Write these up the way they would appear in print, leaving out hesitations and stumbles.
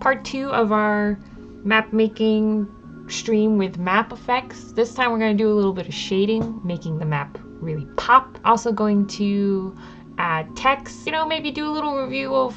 part 2 of our map making stream with map effects. This time we're going to do a little bit of shading, making the map really pop. Also going to add text, you know, maybe do a little review of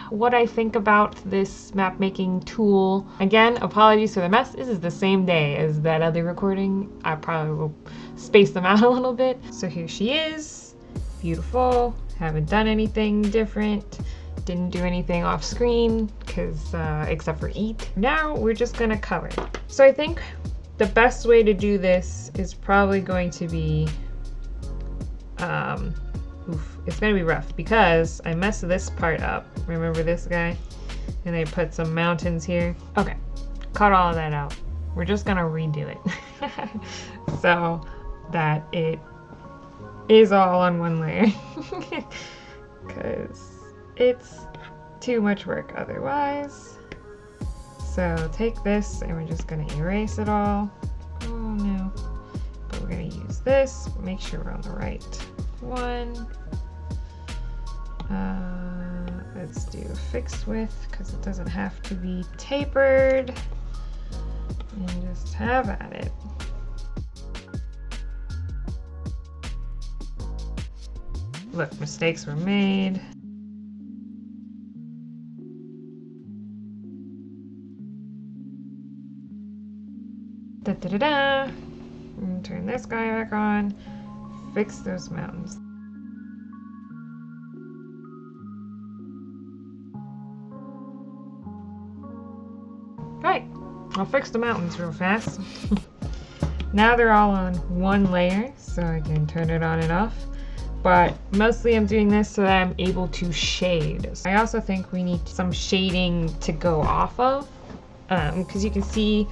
what I think about this map making tool. Again, apologies for the mess. This is the same day as that other recording. I probably will space them out a little bit. So here she is, beautiful. Haven't done anything different. Didn't do anything off screen because except for eat. Now we're just gonna color. So I think the best way to do this is probably going to be it's gonna be rough because I messed this part up. Remember this guy? And I put some mountains here. Okay, cut all of that out. We're just gonna redo it so that it is all on one layer because it's too much work otherwise. So take this and we're just gonna erase it all. Oh no. But we're gonna use this, make sure we're on the right one. Let's do a fixed width because it doesn't have to be tapered. And just have at it. Look, mistakes were made. Da-da-da-da. And turn this guy back on. Fix those mountains. Right, I'll fix the mountains real fast. Now they're all on one layer, so I can turn it on and off. But mostly I'm doing this so that I'm able to shade. I also think we need some shading to go off of, because you can see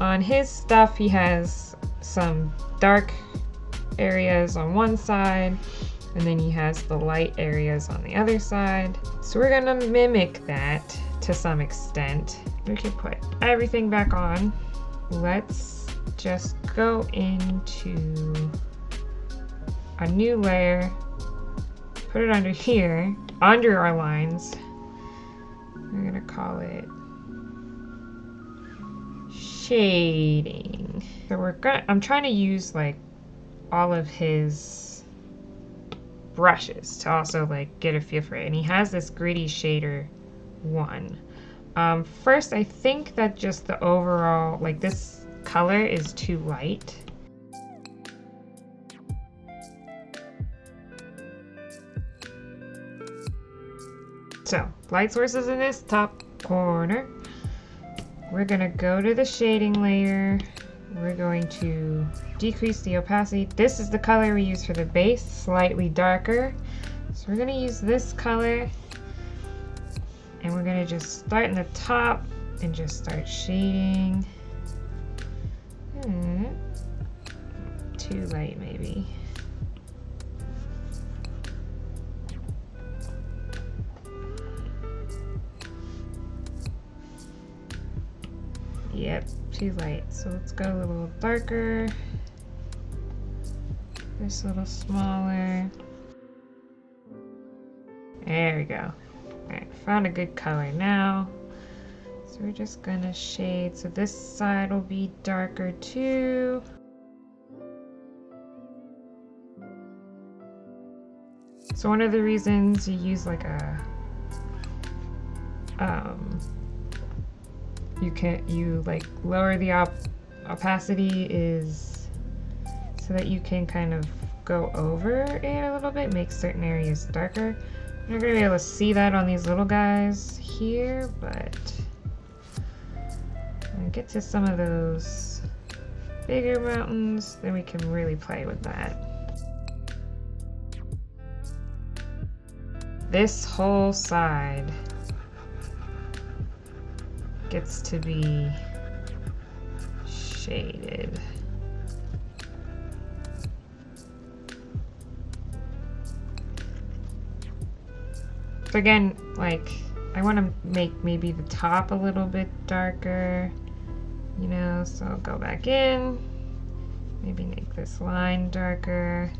on his stuff he has some dark areas on one side, and then he has the light areas on the other side. So we're gonna mimic that to some extent. We can put everything back on. Let's just go into a new layer, put it under here, under our lines. We're gonna call it shading. So I'm trying to use like all of his brushes to also like get a feel for it. And he has this gritty shader one. First, I think that just the overall, like this color is too light. So, light sources in this top corner. We're gonna go to the shading layer. We're going to decrease the opacity. This is the color we use for the base, slightly darker. So we're gonna use this color. And we're gonna just start in the top and just start shading. Too light maybe. Yep, too light. So let's go a little darker. This a little smaller. There we go. Alright, found a good color now. So we're just gonna shade. So this side will be darker too. So one of the reasons you use like a you like lower the opacity is so that you can kind of go over it a little bit, make certain areas darker. You're not gonna be able to see that on these little guys here, but when we get to some of those bigger mountains, then we can really play with that. This whole side gets to be shaded. So again, like, I want to make maybe the top a little bit darker, you know, so I'll go back in, maybe make this line darker.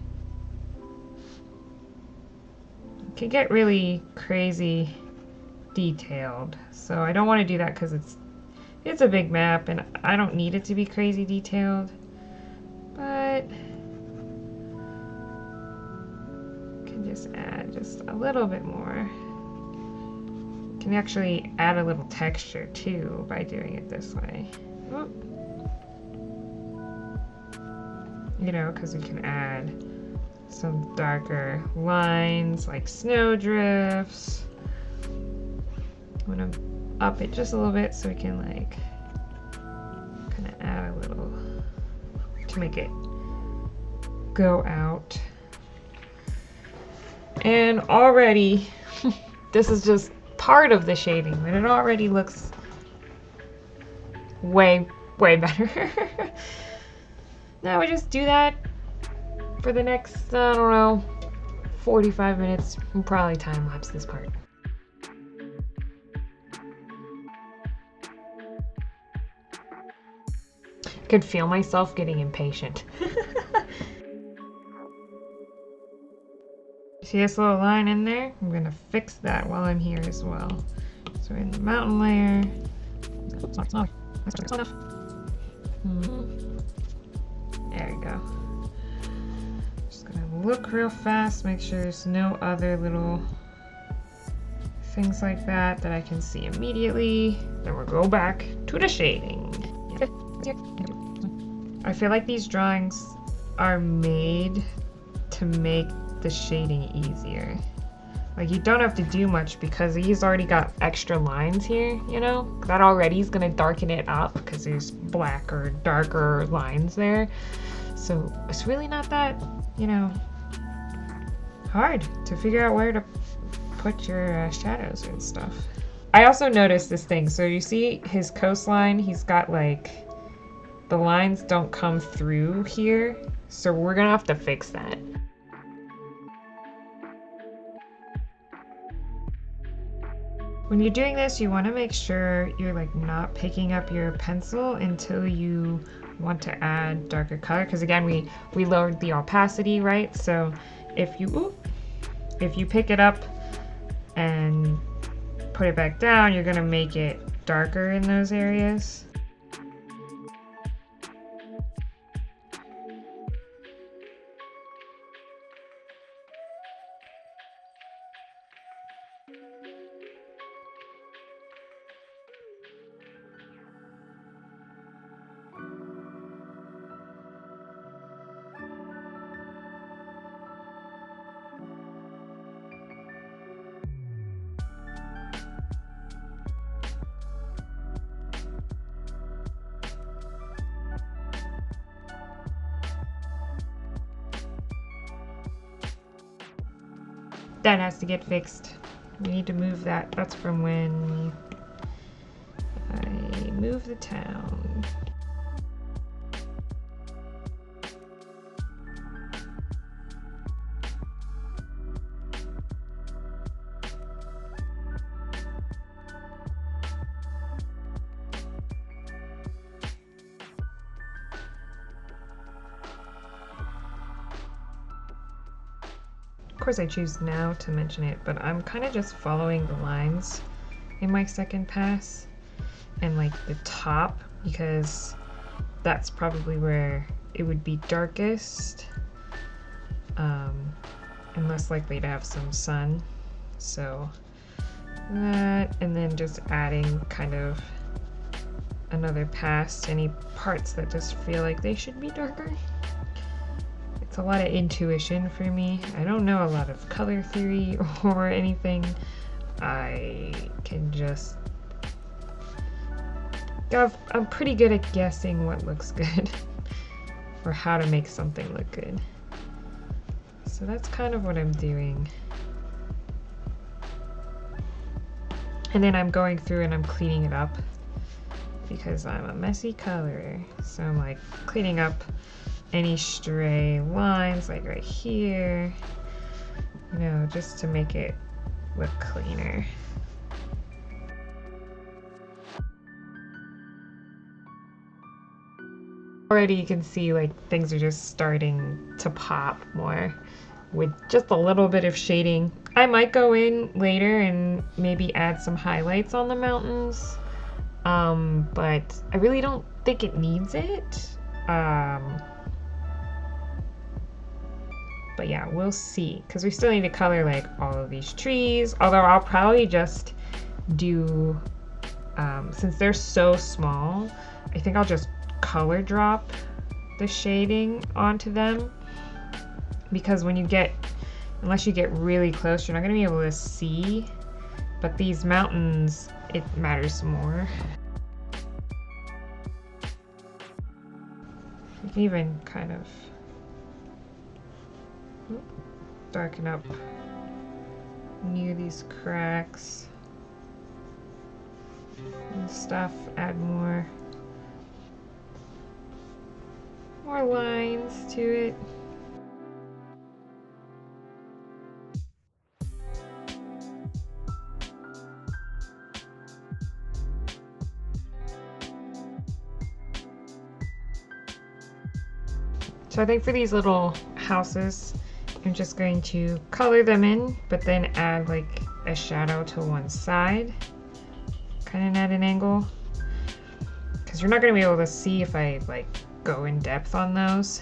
It can get really crazy detailed. So I don't want to do that because it's a big map and I don't need it to be crazy detailed. But can just add just a little bit more. Can actually add a little texture too by doing it this way. Oop. You know, because we can add some darker lines like snowdrifts. I'm gonna up it just a little bit so we can like kind of add a little to make it go out. And already, this is just part of the shading, but it already looks way better. Now we just do that for the next, I don't know, 45 minutes. We'll probably time lapse this part. I could feel myself getting impatient. See this little line in there? I'm gonna fix that while I'm here as well. So we're in the mountain layer. It's not enough. There we go. Just gonna look real fast, make sure there's no other little things like that that I can see immediately. Then we'll go back to the shading. I feel like these drawings are made to make the shading easier. Like you don't have to do much because he's already got extra lines here, you know? That already is gonna darken it up because there's black or darker lines there. So it's really not that, you know, hard to figure out where to put your shadows and stuff. I also noticed this thing. So you see his coastline, he's got like, the lines don't come through here. So we're gonna have to fix that. When you're doing this, you want to make sure you're like not picking up your pencil until you want to add darker color. Because again, we lowered the opacity, right? So if you pick it up and put it back down, you're gonna make it darker in those areas. That has to get fixed. We need to move that. That's from when I moved the town. Of course I choose now to mention it, but I'm kind of just following the lines in my second pass and like the top, because that's probably where it would be darkest and less likely to have some sun. So that, and then just adding kind of another pass to any parts that just feel like they should be darker. It's a lot of intuition for me. I don't know a lot of color theory or anything. I can just... I'm pretty good at guessing what looks good or how to make something look good. So that's kind of what I'm doing. And then I'm going through and I'm cleaning it up because I'm a messy colorer. So I'm like cleaning up any stray lines like right here, you know, just to make it look cleaner. Already you can see like things are just starting to pop more with just a little bit of shading. I might go in later and maybe add some highlights on the mountains, but I really don't think it needs it. But yeah, we'll see, because we still need to color like all of these trees, although I'll probably just do, since they're so small, I think I'll just color drop the shading onto them, because when you get, unless you get really close, you're not going to be able to see, but these mountains, it matters more. You can even kind of darken up near these cracks and stuff, add more lines to it. So I think for these little houses, I'm just going to color them in, but then add like a shadow to one side, kind of at an angle, because you're not going to be able to see if I like go in depth on those.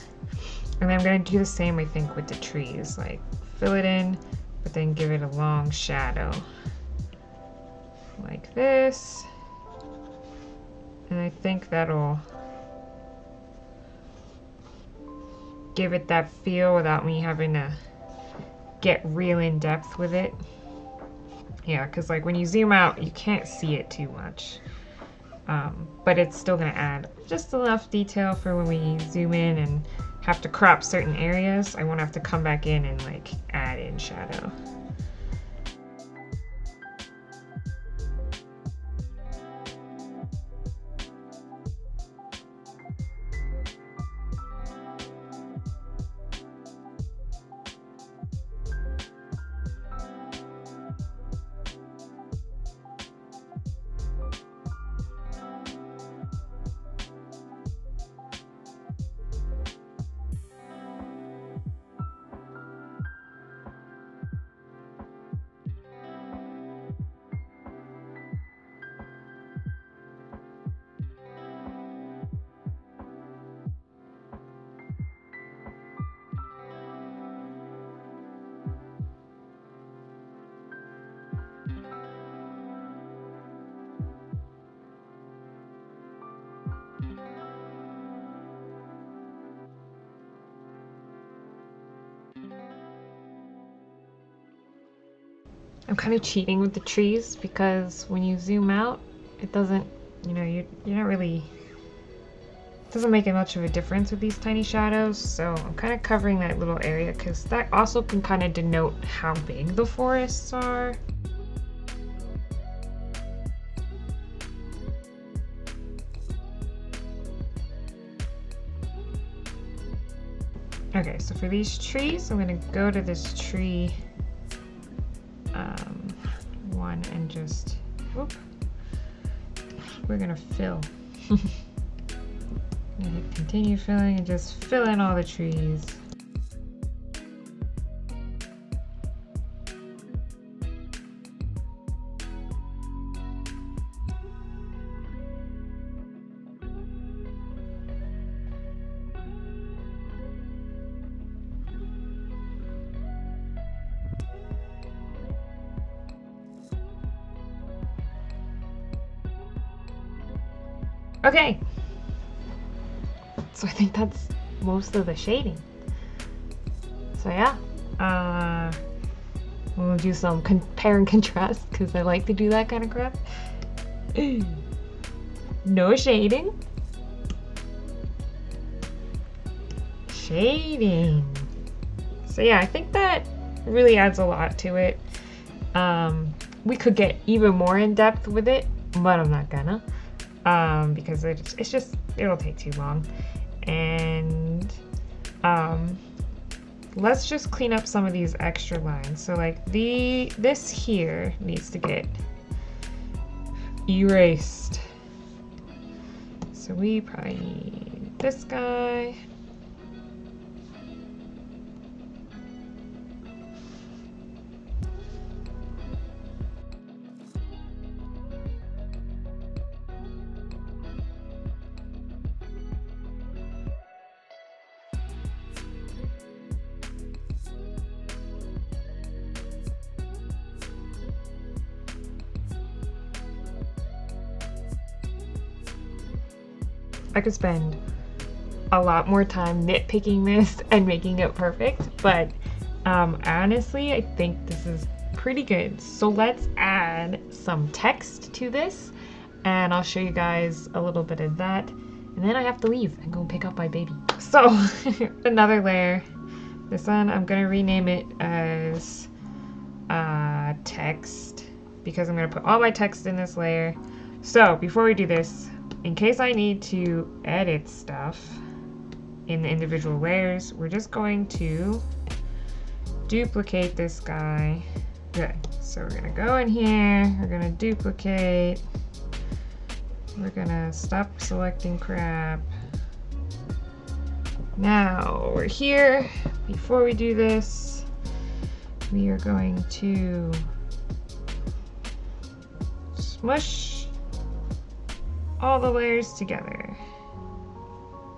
And then I'm going to do the same, I think, with the trees, like fill it in, but then give it a long shadow like this. And I think that'll give it that feel without me having to get real in depth with it. Yeah, because like when you zoom out, you can't see it too much. But it's still gonna add just enough detail for when we zoom in and have to crop certain areas. I won't have to come back in and like add in shadow. I'm kind of cheating with the trees because when you zoom out, it doesn't, you know, you're not really, it doesn't make much of a difference with these tiny shadows. So I'm kind of covering that little area because that also can kind of denote how big the forests are. Okay, so for these trees, I'm gonna go to this tree one and just, whoop, we're gonna fill. Hit continue filling and just fill in all the trees. Okay, so I think that's most of the shading. So yeah, we'll do some compare and contrast because I like to do that kind of crap. No shading. Shading. So yeah, I think that really adds a lot to it. We could get even more in depth with it, but I'm not gonna. Because it's just, it'll take too long. And let's just clean up some of these extra lines. So like this here needs to get erased. So we probably need this guy. I could spend a lot more time nitpicking this and making it perfect, but honestly, I think this is pretty good. So let's add some text to this, and I'll show you guys a little bit of that, and then I have to leave and go pick up my baby. So another layer. This one, I'm gonna rename it as text, because I'm gonna put all my text in this layer. So before we do this, in case I need to edit stuff in the individual layers, we're just going to duplicate this guy. Good. So we're gonna go in here, we're gonna duplicate, we're gonna stop selecting crap. Now we're here. Before we do this, we are going to smush all the layers together.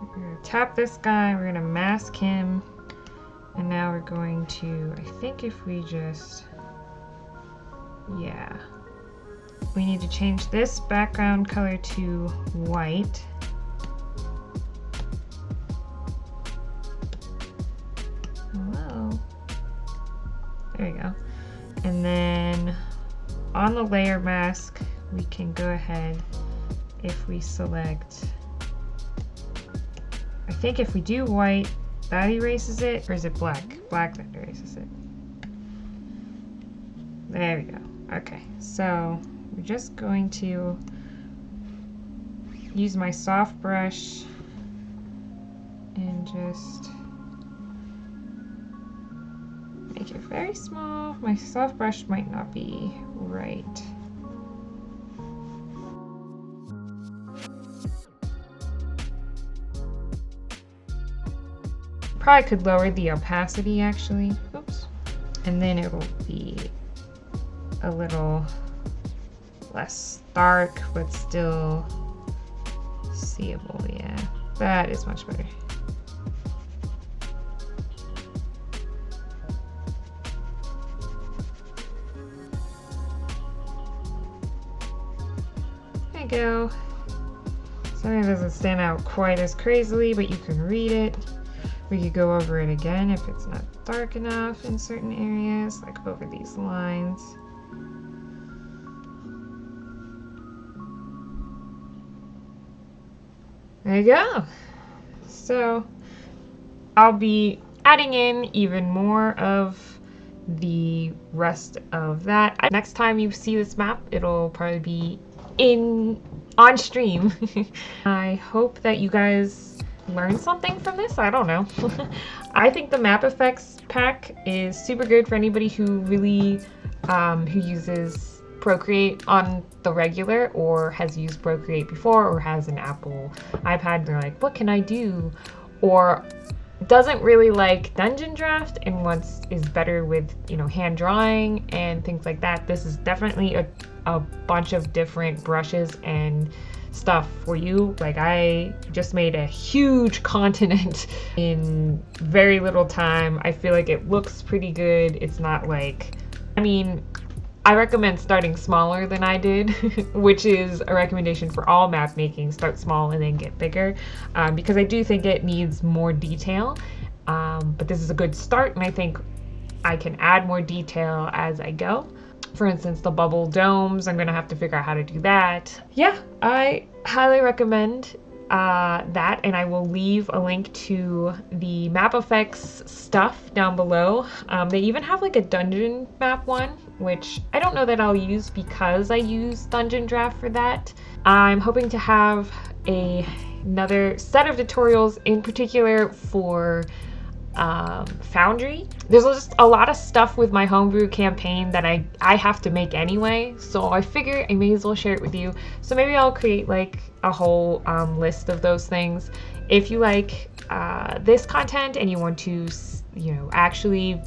We're gonna tap this guy, we're gonna mask him, and now we're going to, I think if we just, yeah, we need to change this background color to white. Hello. There you go. And then on the layer mask, we can go ahead, if we select, I think if we do white, that erases it, or is it black? Black that erases it. There we go. Okay, so we're just going to use my soft brush and just make it very small. My soft brush might not be right. Probably could lower the opacity actually. Oops. And then it'll be a little less dark, but still seeable. Yeah, that is much better. There you go. Something doesn't stand out quite as crazily, but you can read it. We could go over it again if it's not dark enough in certain areas, like over these lines. There you go. So I'll be adding in even more of the rest of that. Next time you see this map, it'll probably be on stream. I hope that you guys learn something from this. I don't know. I think the Map Effects pack is super good for anybody who really who uses Procreate on the regular, or has used Procreate before, or has an Apple iPad. They're like, what can I do? Or doesn't really like Dungeon Draft and is better with, you know, hand drawing and things like that. This is definitely a bunch of different brushes and stuff for you. Like, I just made a huge continent in very little time. I feel like it looks pretty good. It's not like, I mean, I recommend starting smaller than I did, which is a recommendation for all map making. Start small and then get bigger, because I do think it needs more detail, but this is a good start, and I think I can add more detail as I go. For instance, the bubble domes, I'm gonna have to figure out how to do that. Yeah, I highly recommend that, and I will leave a link to the Map Effects stuff down below. They even have like a dungeon map one, which I don't know that I'll use because I use Dungeon Draft for that. I'm hoping to have another set of tutorials in particular for Foundry. There's just a lot of stuff with my homebrew campaign that I have to make anyway, so I figure I may as well share it with you. So maybe I'll create like a whole list of those things. If you like this content and you want to, you know, actually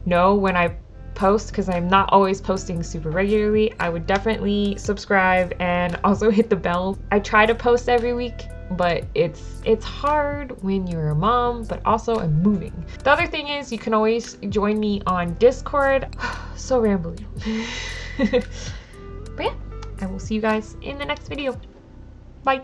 know when I post, because I'm not always posting super regularly, I would definitely subscribe and also hit the bell. I try to post every week, but it's hard when you're a mom, but also I'm moving. The other thing is you can always join me on Discord. So rambly. But yeah, I will see you guys in the next video. Bye.